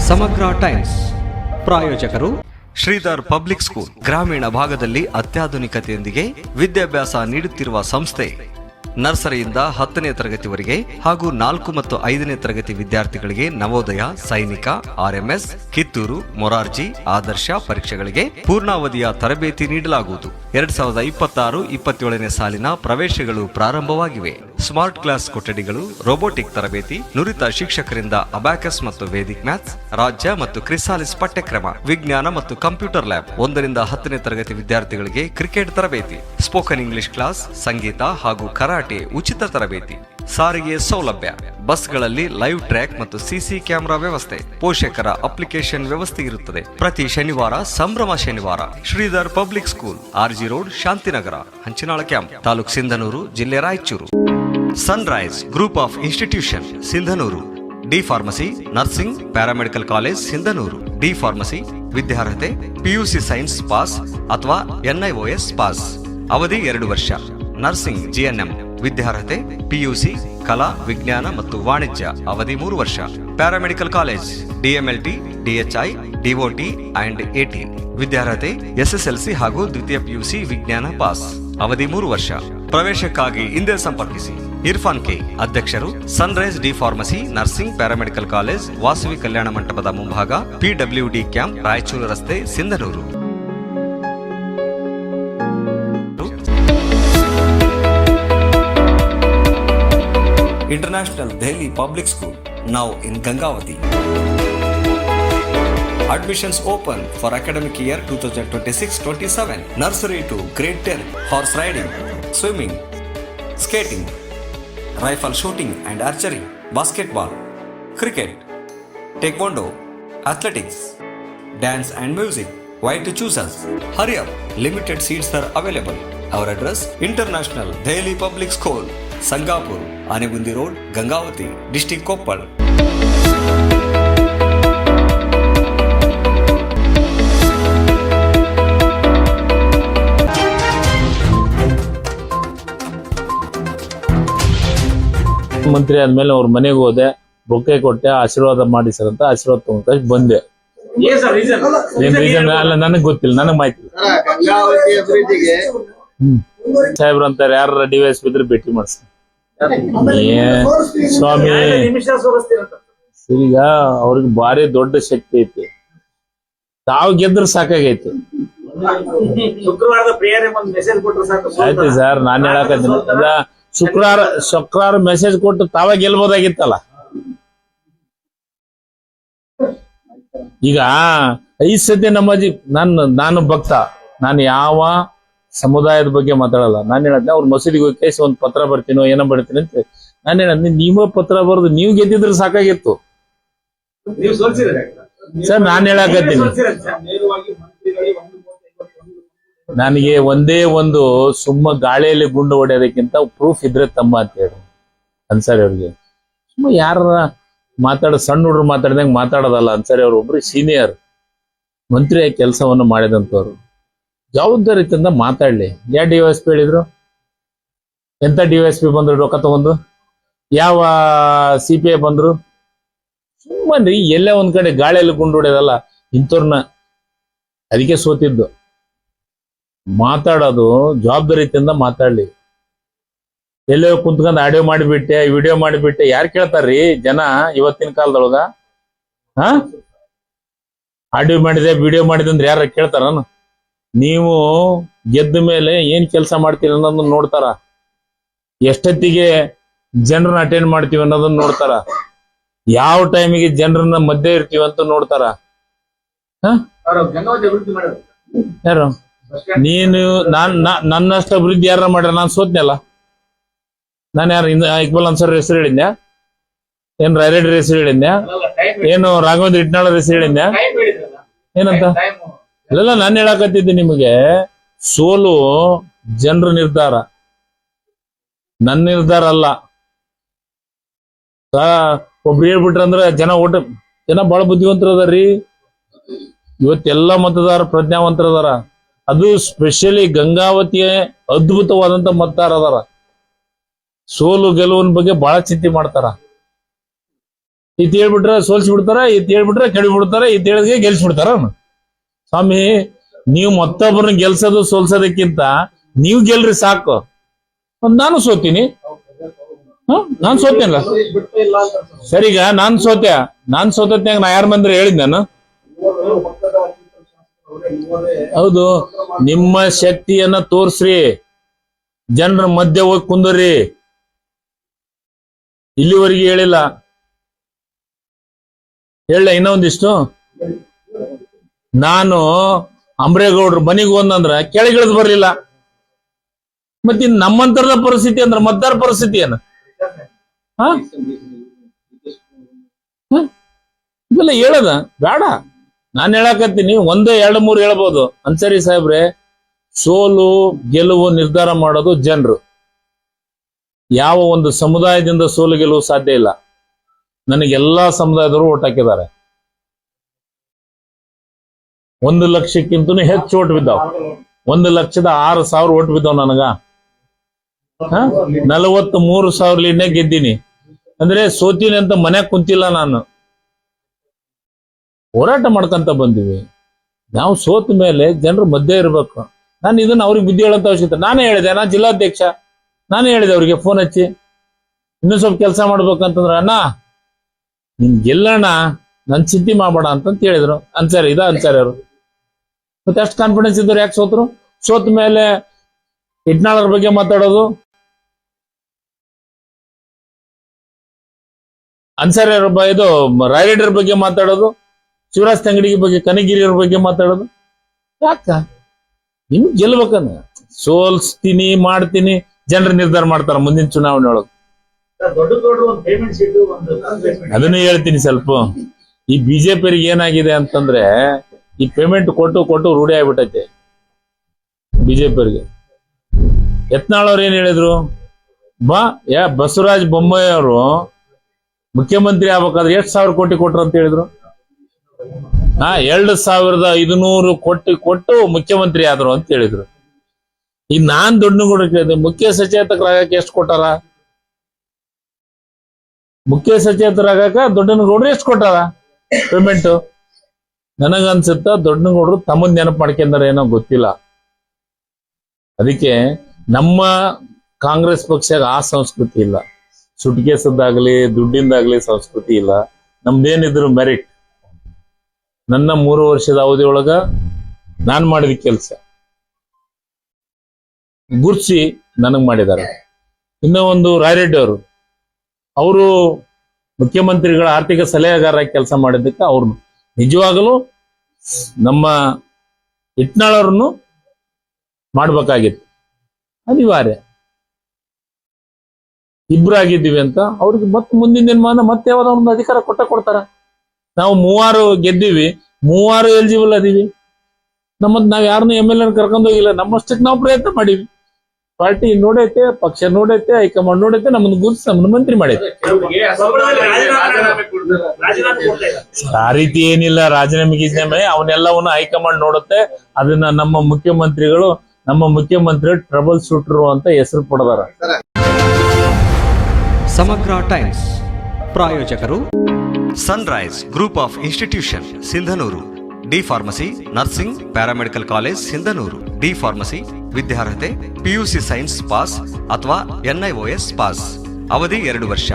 ಸಮಗ್ರ ಟೈಮ್ಸ್ ಪ್ರಾಯೋಜಕರು Sridhar public school. ಗ್ರಾಮೀಣ ಭಾಗದಲ್ಲಿ ಅತ್ಯಾಧುನಿಕತೆಯೊಂದಿಗೆ ವಿದ್ಯಾಭ್ಯಾಸ ನೀಡುತ್ತಿರುವ ಸಂಸ್ಥೆ. ನರ್ಸರಿಯಿಂದ 10ನೇ ತರಗತಿವರೆಗೆ ಹಾಗೂ 4 ಮತ್ತು 5ನೇ ತರಗತಿ ವಿದ್ಯಾರ್ಥಿಗಳಿಗೆ ನವೋದಯ, ಸೈನಿಕ, RMS, ಕಿತ್ತೂರು, ಮೊರಾರ್ಜಿ, ಆದರ್ಶ ಪರೀಕ್ಷೆಗಳಿಗೆ ಪೂರ್ಣಾವಧಿಯ ತರಬೇತಿ ನೀಡಲಾಗುವುದು. 2026-27ನೇ ಸಾಲಿನ ಪ್ರವೇಶಗಳು ಪ್ರಾರಂಭವಾಗಿವೆ. ಸ್ಮಾರ್ಟ್ ಕ್ಲಾಸ್ ಕೊಠಡಿಗಳು, ರೋಬೋಟಿಕ್ ತರಬೇತಿ, ನುರಿತ ಶಿಕ್ಷಕರಿಂದ ಅಬ್ಯಾಕಸ್ ಮತ್ತು ವೇದಿಕ್ ಮ್ಯಾಥ್ಸ್, ರಾಜ್ಯ ಮತ್ತು ಕ್ರಿಸಾಲಿಸ್ ಪಠ್ಯಕ್ರಮ, ವಿಜ್ಞಾನ ಮತ್ತು ಕಂಪ್ಯೂಟರ್ ಲ್ಯಾಬ್. 1ರಿಂದ 10ನೇ ತರಗತಿ ವಿದ್ಯಾರ್ಥಿಗಳಿಗೆ ಕ್ರಿಕೆಟ್ ತರಬೇತಿ, ಸ್ಪೋಕನ್ ಇಂಗ್ಲಿಷ್ ಕ್ಲಾಸ್, ಸಂಗೀತ ಹಾಗೂ ಕರಾಟೆ ಉಚಿತ ತರಬೇತಿ. ಸಾರಿಗೆ ಸೌಲಭ್ಯ, ಬಸ್ಗಳಲ್ಲಿ ಲೈವ್ ಟ್ರ್ಯಾಕ್ ಮತ್ತು ಸಿಸಿ ಕ್ಯಾಮೆರಾ ವ್ಯವಸ್ಥೆ, ಪೋಷಕರ ಅಪ್ಲಿಕೇಶನ್ ವ್ಯವಸ್ಥೆ ಇರುತ್ತದೆ. ಪ್ರತಿ ಶನಿವಾರ ಸಂಭ್ರಮ ಶನಿವಾರ. Sridhar public school, RG road, Shantinagar, Hanchinal camp, taluk Sindhanur, ಜಿಲ್ಲೆ Raichur. Sunrise group of institution, Sindhanur. D pharmacy, nursing, paramedical college, Sindhanur. D pharmacy ವಿದ್ಯಾರ್ಹತೆ PUC ಸೈನ್ಸ್ ಪಾಸ್ ಅಥವಾ NIOS ಪಾಸ್. ಅವಧಿ 2 ವರ್ಷ. ನರ್ಸಿಂಗ್ GNM ವಿದ್ಯಾರ್ಹತೆ PUC ಕಲಾ, ವಿಜ್ಞಾನ ಮತ್ತು ವಾಣಿಜ್ಯ. ಅವಧಿ 3 ವರ್ಷ. Paramedical college DMLT, DHI, DOT and AT ವಿದ್ಯಾರ್ಹತೆ SSLC ಹಾಗೂ ದ್ವಿತೀಯ PUC ವಿಜ್ಞಾನ ಪಾಸ್. ಅವಧಿ 3 ವರ್ಷ. ಪ್ರವೇಶಕ್ಕಾಗಿ ಹಿಂದೆ ಸಂಪರ್ಕಿಸಿ. ಇರ್ಫಾನ್ K, ಅಧ್ಯಕ್ಷರು, sunrise D pharmacy, nursing, paramedical college, Vasavi ಕಲ್ಯಾಣ ಮಂಟಪದ ಮುಂಭಾಗ, PWD ಕ್ಯಾಂಪ್, ರಾಯಚೂರು ರಸ್ತೆ, Sindhanur. International Delhi Public School, now in Gangavati. Admissions open for academic year 2026-27. Nursery to grade 10. Horse riding, swimming, skating, rifle shooting and archery, basketball, cricket, taekwondo, athletics, dance and music. Why to choose us? Hurry up, limited seats are available. Our address, International Delhi Public School, Sangapur, Anegundi Road, Gangavati, District Koppal. ಮಂತ್ರಿ ಆದ್ಮೇಲೆ ಅವ್ರ ಮನೆಗೆ ಹೋದೆ, bouquet ಕೊಟ್ಟೆ, ಆಶೀರ್ವಾದ ಮಾಡಿ sir ಅಂತ ಆಶೀರ್ವಾದ ತಗೊಂಡ ಬಂದೆ. ಏನ್ ರೀಸನ್ ಅಲ್ಲ ನನಗ್ ಗೊತ್ತಿಲ್ಲ, ನನಗ್ ಮಾಹಿತಿ ಇಲ್ಲ. ಸಾಹೇಬ್ರ ಅಂತಾರೆ, ಯಾರ DYSP ಇದ್ರೆ ಭೇಟಿ ಮಾಡ್ಸ ಸ್ವಾಮಿ. ಈಗ ಅವ್ರಿಗೆ ಭಾರಿ ದೊಡ್ಡ ಶಕ್ತಿ ಐತಿ, ತಾವ್ ಗೆದ್ರ ಸಾಕಾಗೈತಿ. ಆಯ್ತು ಸರ್, ನಾನ್ ಹೇಳಕತ್ತೀನಿ, ಅಲ್ಲ ಶುಕ್ರವಾರ ಮೆಸೇಜ್ ಕೊಟ್ಟು ತಾವ ಗೆಲ್ಬೋದಾಗಿತ್ತಲ್ಲ. ಈಗ 5 ಸತಿ ನಮ್ಮಜ್ಜಿ, ನಾನು ಭಕ್ತ, ನಾನು ಯಾವ ಸಮುದಾಯದ ಬಗ್ಗೆ ಮಾತಾಡಲ್ಲ. ನಾನು ಹೇಳದ್ನೆ, ಅವ್ರ ಮಸೀದಿಗೆ ಹೋಗಿ ಕೇಸಿ ಒಂದ್ ಪತ್ರ ಬರ್ತೀನೋ ಏನೋ ಬರ್ತೀನಿ ಅಂತ ನಾನು ಹೇಳದ್ನಿ. ನೀವೇ ಪತ್ರ ಬರೆದು ನೀವು ಗೆದ್ದಿದ್ರೆ ಸಾಕಾಗಿತ್ತು ಸರ್. ನಾನ್ ಹೇಳಕತ್ತೀನಿ, ನನಗೆ ಒಂದೇ ಒಂದು ಸುಮ್ಮ ಗಾಳಿಯಲ್ಲಿ ಗುಂಡು ಹೊಡೆಯೋದಕ್ಕಿಂತ ಪ್ರೂಫ್ ಇದ್ರೆ ತಮ್ಮ ಅಂತ ಹೇಳಿ ಅನ್ಸಾರಿ ಅವ್ರಿಗೆ. ಸುಮ್ಮ ಯಾರ ಸಣ್ಣ ಹುಡುಗರು ಮಾತಾಡಿದಂಗೆ ಮಾತಾಡೋದಲ್ಲ. ಅನ್ಸಾರಿ ಅವ್ರು ಒಬ್ರು ಸೀನಿಯರ್ ಮಂತ್ರಿ ಕೆಲಸವನ್ನು ಮಾಡಿದಂತವ್ರು, ಜವಾಬ್ದಾರಿಯಿಂದ ಮಾತಾಡ್ಲಿ. ಯಾವ DYSP ಹೇಳಿದ್ರು? ಎಂತ DYSP ಬಂದ್ರು ರೊಕ್ಕ ತಗೊಂಡು? ಯಾವ CPI ಬಂದ್ರು? ಸುಮ್ಮನ್ರಿ, ಎಲ್ಲೇ ಒಂದ್ ಕಡೆ ಗಾಳಿಯಲ್ಲಿ ಗುಂಡು ಹೊಡೆಯೋದಲ್ಲ ಇಂಥವ್ರನ್ನ. ಅದಕ್ಕೆ ಸೋತಿದ್ದು. ಮಾತಾಡೋದು ಜವಾಬ್ದಾರಿಯಿಂದ ಮಾತಾಡ್ಲಿ. ಎಲ್ಲೋ ಕುಂತ್ಕೊಂಡ್ ಆಡಿಯೋ ಮಾಡಿಬಿಟ್ಟೆ, ವಿಡಿಯೋ ಮಾಡಿಬಿಟ್ಟೆ, ಯಾರು ಕೇಳ್ತಾರ್ರಿ ಜನ ಇವತ್ತಿನ ಕಾಲದೊಳಗ? ಆಡಿಯೋ ಮಾಡಿದೆ, ವಿಡಿಯೋ ಮಾಡಿದೆ ಅಂದ್ರೆ ಯಾರ ಕೇಳ್ತಾರ? ನೀವು ಗೆದ್ದ ಮೇಲೆ ಏನ್ ಕೆಲಸ ಮಾಡ್ತೀರಿ ಅನ್ನೋದನ್ನ ನೋಡ್ತಾರ, ಎಷ್ಟೊತ್ತಿಗೆ ಜನರನ್ನ ಅಟೆಂಡ್ ಮಾಡ್ತೀವಿ ಅನ್ನೋದನ್ನ ನೋಡ್ತಾರ, ಯಾವ ಟೈಮಿಗೆ ಜನರನ್ನ ಮಧ್ಯೆ ಇರ್ತೀವಿ ಅಂತ ನೋಡ್ತಾರ. ಯಾರು? ನೀನು ನನ್ನಷ್ಟು ಅಭಿವೃದ್ಧಿ ಯಾರ ಮಾಡ್ಯಾರ? ನಾನು ಸೋತ್ನಲ್ಲ. ನಾನು ಯಾರು ಇಕ್ಬಾಲ್ ಅನ್ಸರ್ ಹೆಸರು ಹೇಳಿದ್ಯಾ? ಏನ್ ರಾಯರೆಡ್ಡಿ ಹೆಸರು ಹೇಳಿದ್ಯಾ? ಏನು ರಾಘವೇಂದ್ರ ಇಟ್ನಾಳ್ ಹೆಸರು ಹೇಳಿದ್ಯಾ? ಏನಂತ? ಇಲ್ಲ, ನಾನು ಹೇಳಕತ್ತಿದ್ದೆ ನಿಮಗೆ, ಸೋಲು ಜನರ ನಿರ್ಧಾರ, ನನ್ನ ನಿರ್ಧಾರ ಅಲ್ಲ. ಒಬ್ರು ಹೇಳ್ಬಿಟ್ರಂದ್ರೆ ಜನ ಬಹಳ ಬುದ್ಧಿವಂತರು ಅದಾರ್ರಿ. ಇವತ್ತೆಲ್ಲ ಮತದಾರ ಪ್ರಜ್ಞಾವಂತರ ಅದಾರ. ಅದು ಸ್ಪೆಷಲಿ ಗಂಗಾವತಿಯ ಅದ್ಭುತವಾದಂತ ಮತದಾರ ಅದಾರ. ಸೋಲು ಗೆಲುವಿನ ಬಗ್ಗೆ ಬಹಳ ಚಿಂತೆ ಮಾಡ್ತಾರ. ಇತ್ ಹೇಳ್ಬಿಟ್ರೆ ಸೋಲ್ಸಿಬಿಡ್ತಾರ, ಇತ್ ಹೇಳ್ಬಿಟ್ರೆ ಕೆಡಿಬಿಡ್ತಾರ, ಇತ್ ಹೇಳಿದ್ರೆ ಗೆಲ್ಸ್ಬಿಡ್ತಾರ. ಸ್ವಾಮಿ, ನೀವು ಮತ್ತೊಬ್ಬರನ್ನ ಗೆಲ್ಸೋದು ಸೋಲ್ಸೋದಕ್ಕಿಂತ ನೀವು ಗೆಲ್ರಿ ಸಾಕು. ನಾನು ಸೋತೀನಿ, ನಾನ್ ಸೋತೇನಲ್ಲ. ಸರಿಗ ನಾನ್ ಸೋತತ್ನಾಗ ನಾ ಯಾರ ಮಂದಿರ ಹೇಳಿದ್ ನಾನು? ಹೌದು, ನಿಮ್ಮ ಶಕ್ತಿಯನ್ನ ತೋರ್ಸ್ರಿ, ಜನರ ಮಧ್ಯೆ ಹೋಗಿ ಕುಂದರ್ರಿ. ಇಲ್ಲಿವರೆಗೆ ಹೇಳಿಲ್ಲ, ಹೇಳ ಇನ್ನೊಂದಿಷ್ಟು. ನಾನು ಅಂಬ್ರೇಗೌಡ್ರು ಮನೆಗೆ ಹೋದಂದ್ರ ಕೆಳಗಿಳಿದು ಬರ್ಲಿಲ್ಲ. ಮತ್ತೆ ನಮ್ಮಂತರದ ಪರಿಸ್ಥಿತಿ ಅಂದ್ರ ಮದ್ದಾರ ಪರಿಸ್ಥಿತಿ ಏನ? ಇವೆಲ್ಲ ಹೇಳದ ಬೇಡ. ನಾನ್ ಹೇಳಕತ್ತೀನಿ, ಒಂದೇ 2-3 ಹೇಳ್ಬೋದು. ಅನ್ಸರಿ ಸಾಹೇಬ್ರೆ, ಸೋಲು ಗೆಲುವು ನಿರ್ಧಾರ ಮಾಡೋದು ಜನರು. ಯಾವ ಒಂದು ಸಮುದಾಯದಿಂದ ಸೋಲು ಗೆಲುವು ಸಾಧ್ಯ ಇಲ್ಲ. ನನಗೆಲ್ಲಾ ಸಮುದಾಯದವರು ಓಟ್ ಹಾಕಿದ್ದಾರೆ. 1 ಲಕ್ಷಕ್ಕಿಂತನೂ ಹೆಚ್ಚು ಓಟ್ ಬಿದ್ದಾವ. 1,06,000 ಓಟ್ ಬಿದ್ದಾವ ನನಗ. 43,000 ಲೀಡ್ನೇ ಗೆದ್ದೀನಿ. ಅಂದ್ರೆ ಸೋತೀನಿ ಅಂತ ಮನ್ಯಾಗ ಕುಂತಿಲ್ಲ ನಾನು, ಹೋರಾಟ ಮಾಡ್ಕೊಂತ ಬಂದಿವಿ. ನಾವು ಸೋತ ಮೇಲೆ ಜನರ ಮಧ್ಯೆ ಇರ್ಬೇಕು. ನಾನು ಇದನ್ನ ಅವ್ರಿಗೆ ಬುದ್ಧಿ ಹೇಳಂತ ಅವಶ್ಯಕತೆ. ನಾನೇ ಹೇಳಿದೆ, ನಾನು ಜಿಲ್ಲಾಧ್ಯಕ್ಷ, ನಾನೇ ಹೇಳಿದೆ ಅವ್ರಿಗೆ ಫೋನ್ ಹಚ್ಚಿ, ಇನ್ನೂ ಸ್ವಲ್ಪ ಕೆಲಸ ಮಾಡ್ಬೇಕಂತಂದ್ರ, ಅಣ್ಣ ನಿಮ್ ಗೆಲ್ಲಣ್ಣ, ನನ್ ಚಿಂತೆ ಮಾಡಬೇಡ ಅಂತ ಹೇಳಿದ್ರು. ಅನ್ಸಾರಿ ಅವರು. ಮತ್ತೆ ಅಷ್ಟು ಕಾನ್ಫಿಡೆನ್ಸ್ ಇದ್ದವ್ರು ಯಾಕೆ ಸೋತ್ರು? ಸೋತ ಮೇಲೆ ಇಟ್ನಾಳರ ಬಗ್ಗೆ ಮಾತಾಡೋದು, ಅನ್ಸಾರಿ ಇದು ರಾಯರೆಡ್ಡಿ ಬಗ್ಗೆ ಮಾತಾಡೋದು, ಶಿವರಾಜ್ ತಂಗಡಿ ಬಗ್ಗೆ, ಕನಗಿರಿಯವ್ರ ಬಗ್ಗೆ ಮಾತಾಡೋದು ಯಾಕ? ನಿಮ್ಗೆ ಗೆಲ್ಬೇಕಂದ್ರೆ ಸೋಲ್ಸ್ತೀನಿ, ಮಾಡ್ತೀನಿ, ಜನರು ನಿರ್ಧಾರ ಮಾಡ್ತಾರ ಮುಂದಿನ ಚುನಾವಣೆ ಒಳಗೆ. ಅದನ್ನು ಹೇಳ್ತೀನಿ ಸ್ವಲ್ಪ. ಈ ಬಿಜೆಪಿಯರಿಗೆ ಏನಾಗಿದೆ ಅಂತಂದ್ರೆ, ಈ ಪೇಮೆಂಟ್ ಕೊಟ್ಟು ರೂಢಿ ಆಗ್ಬಿಟ್ಟೈತೆ ಬಿಜೆಪಿಯರಿಗೆ. ಯತ್ನಾಳ್ ಅವ್ರು ಏನ್ ಹೇಳಿದ್ರು? ಬಸವರಾಜ ಬೊಮ್ಮಾಯಿ ಅವರು ಮುಖ್ಯಮಂತ್ರಿ ಆಗ್ಬೇಕಾದ್ರೆ 1000 ಕೋಟಿ ಕೊಟ್ರು ಅಂತ ಹೇಳಿದ್ರು. 2,500 ಕೋಟಿ ಕೊಟ್ಟು ಮುಖ್ಯಮಂತ್ರಿ ಆದ್ರು ಅಂತ ಹೇಳಿದ್ರು. ಈಗ ನಾನ್ ದೊಡ್ಡನಗೌಡ ಕೇಳಿದೆ, ಮುಖ್ಯ ಸಚೇತಕರಾಗಕ್ಕೆ ಎಷ್ಟು ಕೊಟ್ಟಾರ? ಮುಖ್ಯ ಸಚೇತರಾಗಕ ದೊಡ್ಡನಗೌಡರು ಎಷ್ಟು ಕೊಟ್ಟಾರ ಪೇಮೆಂಟ್? ನನಗನ್ಸುತ್ತ ದೊಡ್ಡನಗೌಡರು ತಮ್ಮನ್ ನೆನಪು ಮಾಡ್ಕೊಂಡಾರ ಏನೋ ಗೊತ್ತಿಲ್ಲ. ಅದಕ್ಕೆ ನಮ್ಮ ಕಾಂಗ್ರೆಸ್ ಪಕ್ಷ ಆ ಸಂಸ್ಕೃತಿ ಇಲ್ಲ. ಸುಟ್ಕೇಸದ್ದಾಗ್ಲಿ ದುಡ್ಡಿಂದಾಗ್ಲಿ ಸಂಸ್ಕೃತಿ ಇಲ್ಲ. ನಮ್ದೇನಿದ್ರು ಮೆರಿಟ್. ನನ್ನ 3 ವರ್ಷದ ಅವಧಿಯೊಳಗ ನಾನ್ ಮಾಡಿದ ಕೆಲಸ ಗುರ್ಸಿ ನನಗ್ ಮಾಡಿದ್ದಾರೆ. ಇನ್ನೂ ಒಂದು ರಾಯರೆಡ್ಡಿ ಅವರು ಮುಖ್ಯಮಂತ್ರಿಗಳ ಆರ್ಥಿಕ ಸಲಹೆಗಾರರಾಗಿ ಕೆಲಸ ಮಾಡಿದ್ದಕ್ಕೆ ಅವ್ರು ನಿಜವಾಗಲೂ ನಮ್ಮ ಇಟ್ನಾಳವ್ರನ್ನು ಮಾಡ್ಬೇಕಾಗಿತ್ತು, ಅನಿವಾರ್ಯ. ಇಬ್ರಾಗಿದ್ದೀವಿ ಅಂತ ಅವ್ರಿಗೆ ಮತ್ತೆ ಮುಂದಿನ ದಿನಮಾನ ಮತ್ತೆ ಯಾವ್ದೋ ಒಂದು ಅಧಿಕಾರ ಕೊಡ್ತಾರ. ನಾವು 3 ಗೆದ್ದೀವಿ, 3 ಎಲಿಜಿಬಲ್ ಅದೀವಿ. ನಾವ್ ಯಾರನ್ನು MLA ಕರ್ಕೊಂಡು ಹೋಗಿಲ್ಲ. ನಮ್ಮಷ್ಟಕ್ಕೆ ನಾವು ಪ್ರಯತ್ನ ಮಾಡೀವಿ. ಪಾರ್ಟಿ ನೋಡೈತೆ, ಪಕ್ಷ ನೋಡೈತೆ, ಹೈಕಮಾಂಡ್ ನೋಡೈತೆ, ನಮ್ಮನ್ನು ಗುರುತಿಸಿ ನಮ್ಮನ್ನು ಮಂತ್ರಿ ಮಾಡೈತೆ. ಆ ರೀತಿ ಏನಿಲ್ಲ. ರಾಜೀನಾಮೆ ಅವನ್ನೆಲ್ಲವನ್ನು ಹೈಕಮಾಂಡ್ ನೋಡುತ್ತೆ. ಅದನ್ನ ನಮ್ಮ ಮುಖ್ಯಮಂತ್ರಿ ಟ್ರಬಲ್ ಶೂಟರ್ ಅಂತ ಹೆಸರು ಪಡೆದಾರ. ಸಮಗ್ರ ಟೈಮ್ಸ್ ಪ್ರಾಯೋಜಕರು sunrise group of institution Sindhanur. D pharmacy, nursing, paramedical college Sindhanur. D pharmacy ವಿದ್ಯಾರ್ಹತೆ PUC ಸೈನ್ಸ್ ಪಾಸ್ ಅಥವಾ NIOS ಪಾಸ್, ಅವಧಿ 2 ವರ್ಷ.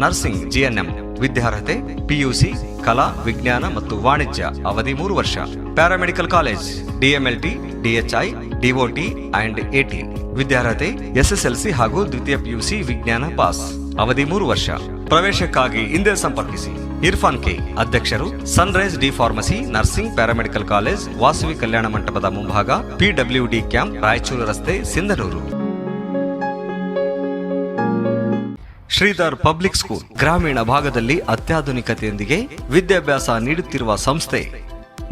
ನರ್ಸಿಂಗ್ GNM ವಿದ್ಯಾರ್ಹತೆ PUC ಕಲಾ, ವಿಜ್ಞಾನ ಮತ್ತು ವಾಣಿಜ್ಯ, ಅವಧಿ 3 ವರ್ಷ. Paramedical college DMLT, DHI, DOT and AT ವಿದ್ಯಾರ್ಹತೆ SSLC ಹಾಗೂ ದ್ವಿತೀಯ PUC ವಿಜ್ಞಾನ ಪಾಸ್, ಅವಧಿ 3 ವರ್ಷ. ಪ್ರವೇಶಕ್ಕಾಗಿ ಹಿಂದೆ ಸಂಪರ್ಕಿಸಿ. ಇರ್ಫಾನ್ ಕೆ, ಅಧ್ಯಕ್ಷರು, sunrise D pharmacy, nursing, paramedical college, Vasavi ಕಲ್ಯಾಣ ಮಂಟಪದ ಮುಂಭಾಗ, PWD ಕ್ಯಾಂಪ್, ರಾಯಚೂರು ರಸ್ತೆ, ಸಿಂಧನೂರು. ಶ್ರೀಧರ್ ಪಬ್ಲಿಕ್ ಸ್ಕೂಲ್ ಗ್ರಾಮೀಣ ಭಾಗದಲ್ಲಿ ಅತ್ಯಾಧುನಿಕತೆಯೊಂದಿಗೆ ವಿದ್ಯಾಭ್ಯಾಸ ನೀಡುತ್ತಿರುವ ಸಂಸ್ಥೆ.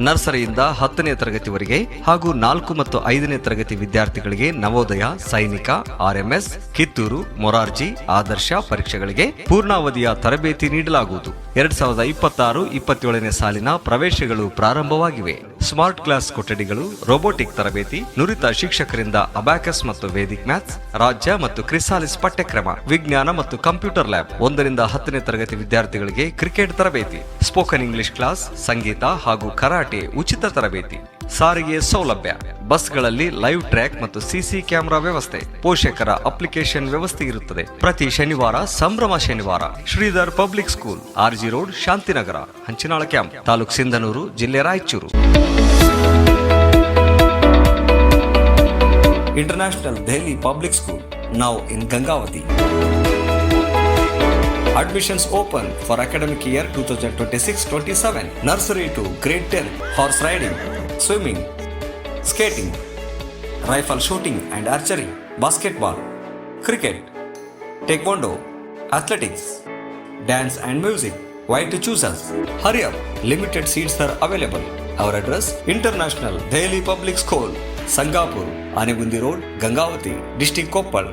ನರ್ಸರಿಯಿಂದ 10ನೇ ತರಗತಿವರೆಗೆ ಹಾಗೂ 4 ಮತ್ತು 5ನೇ ತರಗತಿ ವಿದ್ಯಾರ್ಥಿಗಳಿಗೆ ನವೋದಯ, ಸೈನಿಕ, RMS, ಕಿತ್ತೂರು, ಮೊರಾರ್ಜಿ, ಆದರ್ಶ ಪರೀಕ್ಷೆಗಳಿಗೆ ಪೂರ್ಣಾವಧಿಯ ತರಬೇತಿ ನೀಡಲಾಗುವುದು. 2026-27ನೇ ಸಾಲಿನ ಪ್ರವೇಶಗಳು ಪ್ರಾರಂಭವಾಗಿವೆ. ಸ್ಮಾರ್ಟ್ ಕ್ಲಾಸ್ ಕೊಠಡಿಗಳು, ರೋಬೋಟಿಕ್ ತರಬೇತಿ, ನುರಿತ ಶಿಕ್ಷಕರಿಂದ ಅಬ್ಯಾಕಸ್ ಮತ್ತು ವೇದಿಕ್ ಮ್ಯಾಥ್ಸ್, ರಾಜ್ಯ ಮತ್ತು ಕ್ರಿಸಾಲಿಸ್ ಪಠ್ಯಕ್ರಮ, ವಿಜ್ಞಾನ ಮತ್ತು ಕಂಪ್ಯೂಟರ್ ಲ್ಯಾಬ್. 1ರಿಂದ 10ನೇ ತರಗತಿ ವಿದ್ಯಾರ್ಥಿಗಳಿಗೆ ಕ್ರಿಕೆಟ್ ತರಬೇತಿ, ಸ್ಪೋಕನ್ ಇಂಗ್ಲಿಷ್ ಕ್ಲಾಸ್, ಸಂಗೀತ ಹಾಗೂ ಕರಾಟೆ ಉಚಿತ ತರಬೇತಿ. ಸಾರಿಗೆ ಸೌಲಭ್ಯ, ಬಸ್ಗಳಲ್ಲಿ ಲೈವ್ ಟ್ರ್ಯಾಕ್ ಮತ್ತು ಸಿಸಿ ಕ್ಯಾಮೆರಾ ವ್ಯವಸ್ಥೆ, ಪೋಷಕರ ಅಪ್ಲಿಕೇಶನ್ ವ್ಯವಸ್ಥೆ ಇರುತ್ತದೆ. ಪ್ರತಿ ಶನಿವಾರ ಸಂಭ್ರಮ ಶನಿವಾರ. Sridhar public school, RG road, Shantinagar, Hanchinal camp, taluk Sindhanur, ಜಿಲ್ಲೆ Raichur. International Delhi Public School, now in Gangavati. Admissions open for academic year 2026-27. Nursery to grade 10. Horse riding, swimming, skating, rifle shooting and archery, basketball, cricket, taekwondo, athletics, dance and music. Why to choose us? Hurry up, limited seats are available. Our address: International Delhi Public School, Sangapur, Anegundi Road, Gangavati, District Koppal.